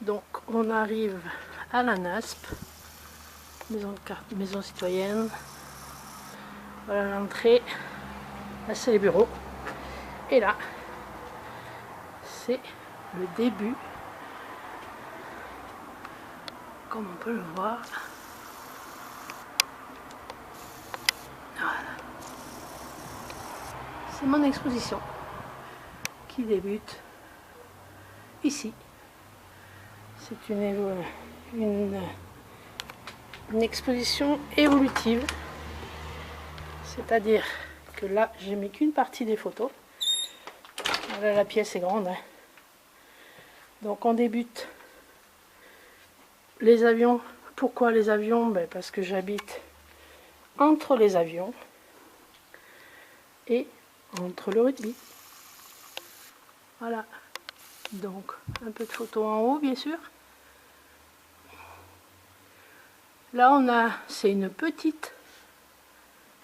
Donc on arrive à la NASP, maison citoyenne. Voilà l'entrée, là c'est les bureaux. Et là, c'est le début, comme on peut le voir. Voilà. C'est mon exposition qui débute ici. C'est une exposition évolutive, c'est-à-dire que là j'ai mis qu'une partie des photos. Voilà, la pièce est grande, hein. Donc on débute les avions. Pourquoi les avions? Parce que j'habite entre les avions et entre le rugby. Voilà, donc un peu de photos en haut bien sûr. Là c'est une petite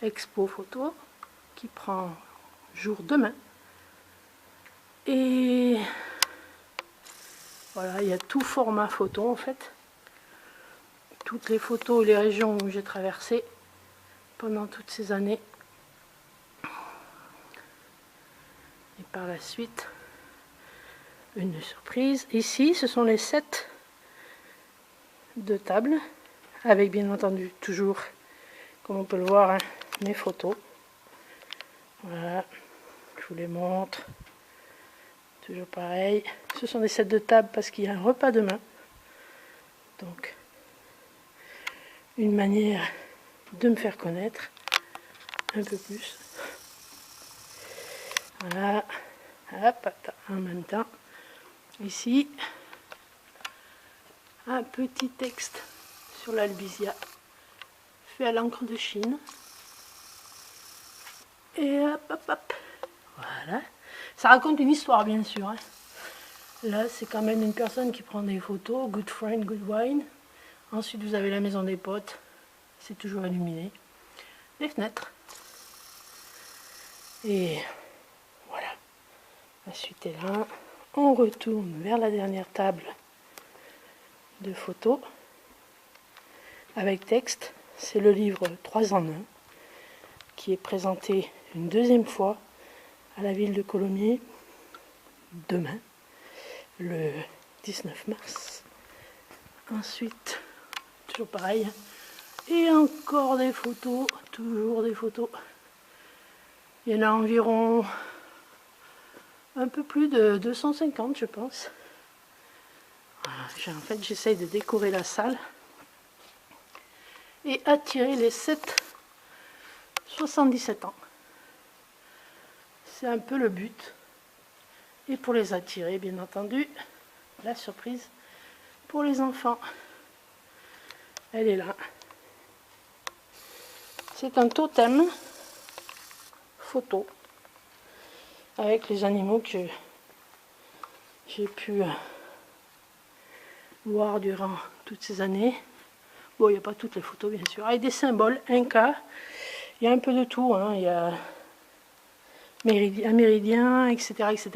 expo photo qui prend jour demain. Et voilà, il y a tout format photo en fait. Toutes les photos, les régions où j'ai traversé pendant toutes ces années. Et par la suite, une surprise. Ici, ce sont les sets de table, avec bien entendu toujours, comme on peut le voir, hein, mes photos. Voilà, je vous les montre. Toujours pareil. Ce sont des sets de table parce qu'il y a un repas demain. Donc, une manière de me faire connaître un peu plus. Voilà, hop, en même temps. Ici, un petit texte sur l'albizia, fait à l'encre de Chine. Et hop, hop, hop. Voilà. Ça raconte une histoire, bien sûr, hein. Là, c'est quand même une personne qui prend des photos. Good friend, good wine. Ensuite, vous avez la maison des potes. C'est toujours illuminé. Les fenêtres. Et voilà. La suite est là. On retourne vers la dernière table de photos. Avec texte. C'est le livre 3 en 1 qui est présenté une deuxième fois à la ville de Colomiers demain, le 19 mars. Ensuite, toujours pareil, et encore des photos, toujours des photos. Il y en a environ un peu plus de 250, je pense. Voilà, en fait, j'essaye de décorer la salle et attirer les 7-77 ans. C'est un peu le but. Et pour les attirer, bien entendu, la surprise pour les enfants. Elle est là. C'est un totem photo avec les animaux que j'ai pu voir durant toutes ces années. Bon, il n'y a pas toutes les photos, bien sûr. Avec des symboles, Inca. Il y a un peu de tout, hein. Il y a un méridien, etc., etc.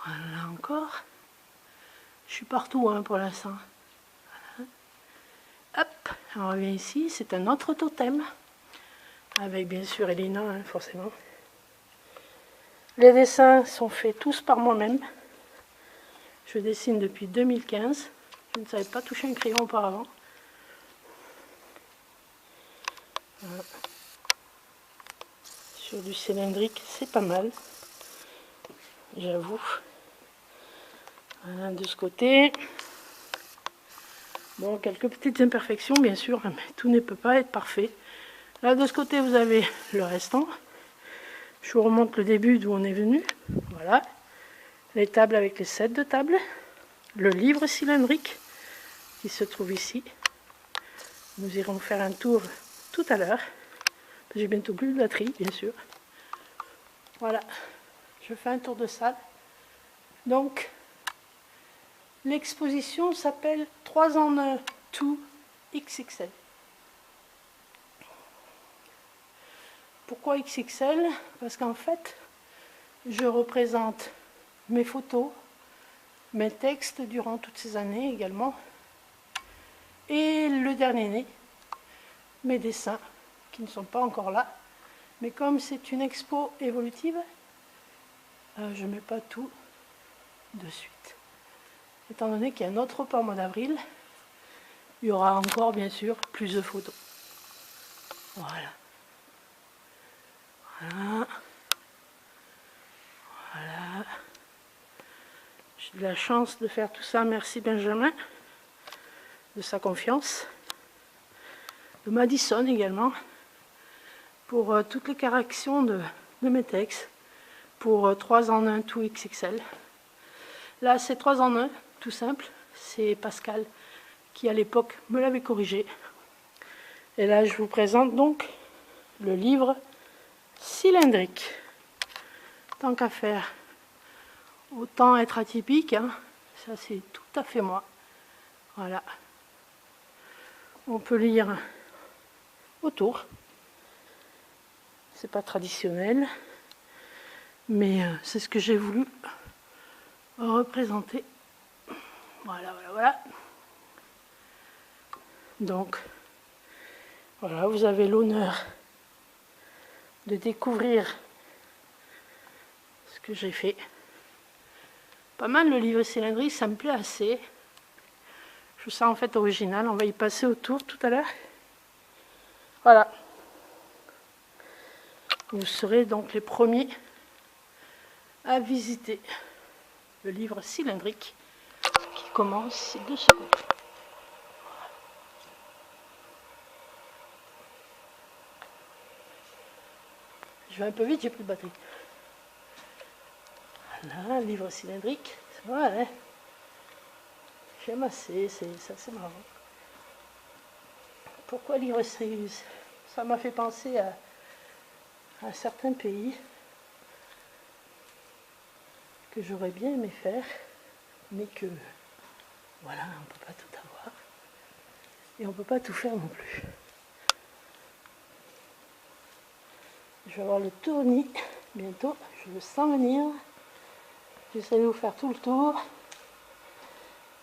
Voilà encore. Je suis partout, hein, pour l'instant. Voilà. Hop, on revient ici. C'est un autre totem. Avec bien sûr Elina, hein, forcément. Les dessins sont faits tous par moi-même. Je dessine depuis 2015. Je ne savais pas toucher un crayon auparavant. Voilà. Sur du cylindrique, c'est pas mal. J'avoue. Voilà, de ce côté. Bon, quelques petites imperfections, bien sûr, mais tout ne peut pas être parfait. Là, de ce côté, vous avez le restant. Je vous remonte le début d'où on est venu. Voilà. Les tables avec les sets de table. Le livre cylindrique qui se trouve ici. Nous irons faire un tour tout à l'heure. J'ai bientôt plus de batterie, bien sûr. Voilà. Je fais un tour de salle. Donc, l'exposition s'appelle 3 en 1 2 XXL. Pourquoi XXL? Parce qu'en fait, je représente mes photos, mes textes durant toutes ces années également. Et le dernier né, mes dessins, qui ne sont pas encore là. Mais comme c'est une expo évolutive, je ne mets pas tout de suite. Étant donné qu'il y a un autre repas au mois d'avril, il y aura encore bien sûr plus de photos. Voilà. Voilà. Voilà. J'ai de la chance de faire tout ça. Merci Benjamin de sa confiance. De Madison également pour toutes les corrections de mes textes. Pour 3 en 1 tout XXL. Là c'est 3 en 1 tout simple. C'est Pascal qui à l'époque me l'avait corrigé. Et là je vous présente donc le livre cylindrique. Tant qu'à faire, autant être atypique, hein. Ça c'est tout à fait moi. Voilà. On peut lire autour. C'est pas traditionnel, mais c'est ce que j'ai voulu représenter. Voilà, voilà, voilà. Donc, voilà, vous avez l'honneur de découvrir ce que j'ai fait. Pas mal le livre cylindrique, ça me plaît assez. Je trouve ça en fait original. On va y passer autour tout à l'heure. Voilà. Vous serez donc les premiers à visiter le livre cylindrique qui commence de ce côté. Je vais un peu vite, j'ai plus de batterie. Voilà, livre cylindrique. Ça va, hein? J'aime assez, c'est marrant. Pourquoi livre cylindrique? Ça m'a fait penser à un certain pays que j'aurais bien aimé faire, mais que, voilà, on ne peut pas tout avoir. Et on ne peut pas tout faire non plus. Je vais avoir le tournis bientôt, je le sens venir. J'essaie de vous faire tout le tour.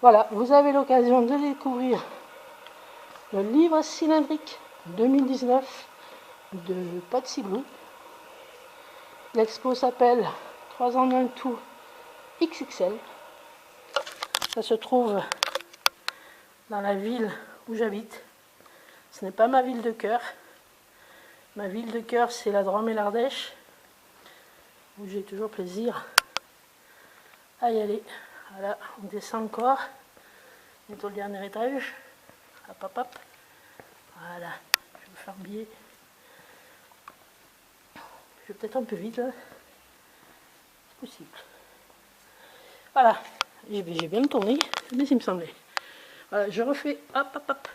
Voilà, vous avez l'occasion de découvrir le livre cylindrique 2019 de Patsy Blue. L'expo s'appelle 3 en 1 tout XXL. Ça se trouve dans la ville où j'habite. Ce n'est pas ma ville de cœur. Ma ville de cœur, c'est la Drôme et l'Ardèche, où j'ai toujours plaisir à y aller. Voilà, on descend encore. Bientôt le dernier étage. Hop, hop, hop. Voilà, je vais vous faire biais. Je vais peut-être un peu vite là. C'est possible. Voilà, j'ai bien tourné, mais il me semblait. Voilà, je refais. Hop, hop, hop.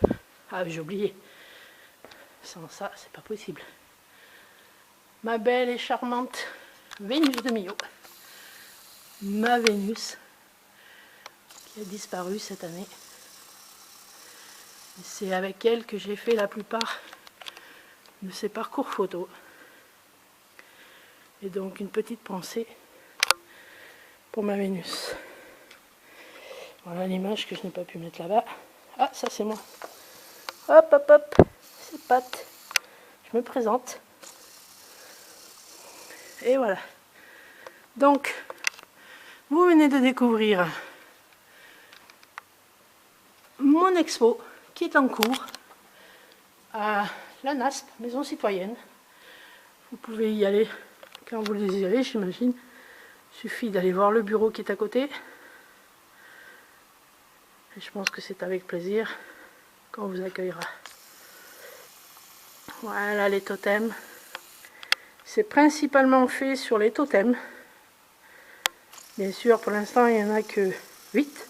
Ah, j'ai oublié. Sans ça, c'est pas possible. Ma belle et charmante Vénus de Milo. Ma Vénus, qui a disparu cette année. C'est avec elle que j'ai fait la plupart de ces parcours photos. Et donc une petite pensée pour ma Vénus. Voilà l'image que je n'ai pas pu mettre là-bas. Ah, ça c'est moi. Hop, hop, hop. C'est Pat. Je me présente. Et voilà. Donc, vous venez de découvrir mon expo qui est en cours à la NASP, Maison Citoyenne. Vous pouvez y aller quand vous le désirez, j'imagine. Il suffit d'aller voir le bureau qui est à côté. Et je pense que c'est avec plaisir qu'on vous accueillera. Voilà les totems. C'est principalement fait sur les totems. Bien sûr, pour l'instant, il n'y en a que 8.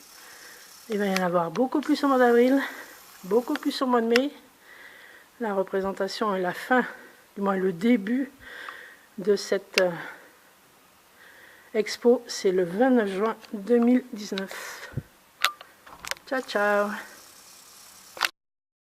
Il va y en avoir beaucoup plus au mois d'avril, beaucoup plus au mois de mai. La représentation est la fin, du moins le début de cette expo. C'est le 29 juin 2019. Ciao, ciao!